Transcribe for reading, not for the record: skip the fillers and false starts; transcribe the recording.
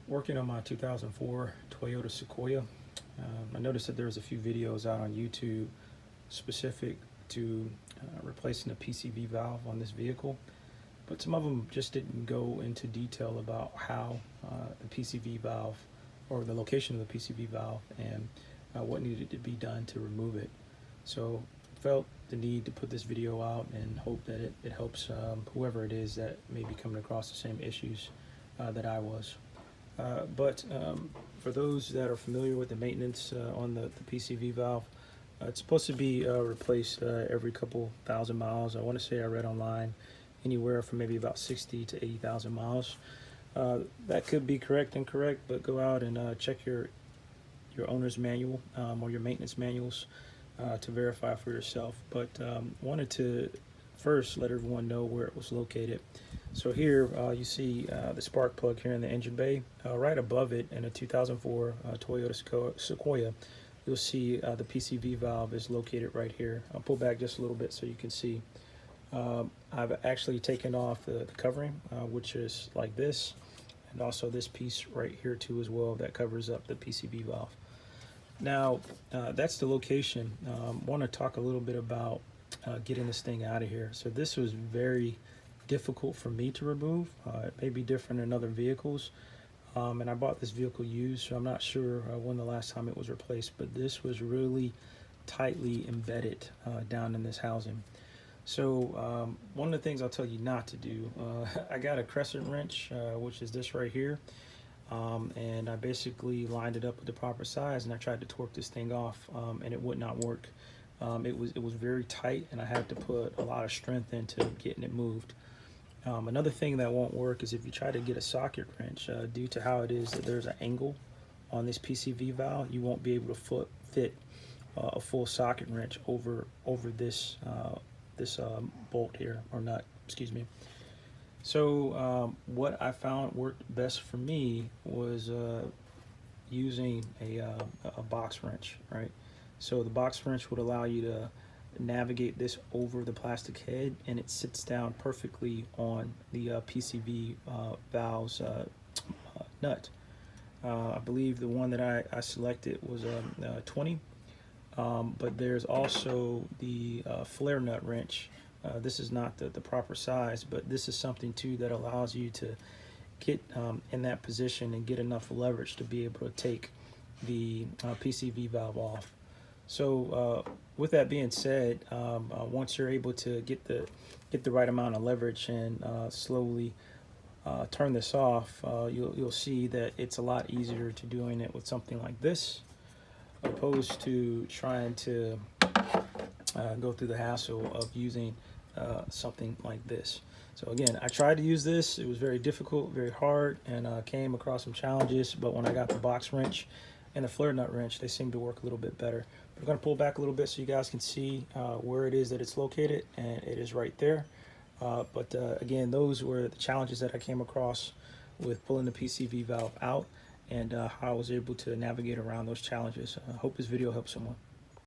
Working on my 2004 Toyota Sequoia. I noticed that there's a few videos out on YouTube specific to replacing the PCV valve on this vehicle, but some of them just didn't go into detail about how the PCV valve, or the location of the PCV valve, and what needed to be done to remove it. So felt the need to put this video out and hope that it helps whoever it is that may be coming across the same issues that I was. But for those that are familiar with the maintenance on the PCV valve, it's supposed to be replaced every couple thousand miles. I want to say I read online anywhere from maybe about 60 to 80,000 miles. That could be correct, incorrect, but go out and check your owner's manual or your maintenance manuals to verify for yourself. But wanted to first let everyone know where it was located. So here you see the spark plug here in the engine bay. Right above it in a 2004 Toyota Sequoia, you'll see the PCV valve is located right here. I'll pull back just a little bit so you can see. I've actually taken off the covering, which is like this, and also this piece right here too as well that covers up the PCV valve. Now that's the location. Want to talk a little bit about getting this thing out of here. So this was very difficult for me to remove. It may be different in other vehicles, and I bought this vehicle used, so I'm not sure when the last time it was replaced, but this was really tightly embedded down in this housing. So one of the things I'll tell you not to do, I got a crescent wrench, which is this right here, and I basically lined it up with the proper size, and I tried to torque this thing off, and it would not work. It was very tight, and I had to put a lot of strength into getting it moved. Another thing that won't work is if you try to get a socket wrench, due to how it is that there's an angle on this PCV valve, you won't be able to fit a full socket wrench over this bolt here, or nut, excuse me. So what I found worked best for me was using a box wrench, right? So the box wrench would allow you to navigate this over the plastic head, and it sits down perfectly on the PCV valve's nut. I believe the one that I selected was 20, but there's also the flare nut wrench. This is not the proper size, but this is something too that allows you to get in that position and get enough leverage to be able to take the PCV valve off. So with that being said, once you're able to get the right amount of leverage and slowly turn this off, you'll see that it's a lot easier to doing it with something like this, opposed to trying to go through the hassle of using something like this. So again, I tried to use this. It was very difficult, very hard, and came across some challenges, but when I got the box wrench and the flare nut wrench, they seem to work a little bit better. I'm going to pull back a little bit so you guys can see where it is that it's located, and it is right there. But again, those were the challenges that I came across with pulling the PCV valve out, and how I was able to navigate around those challenges. I hope this video helps someone.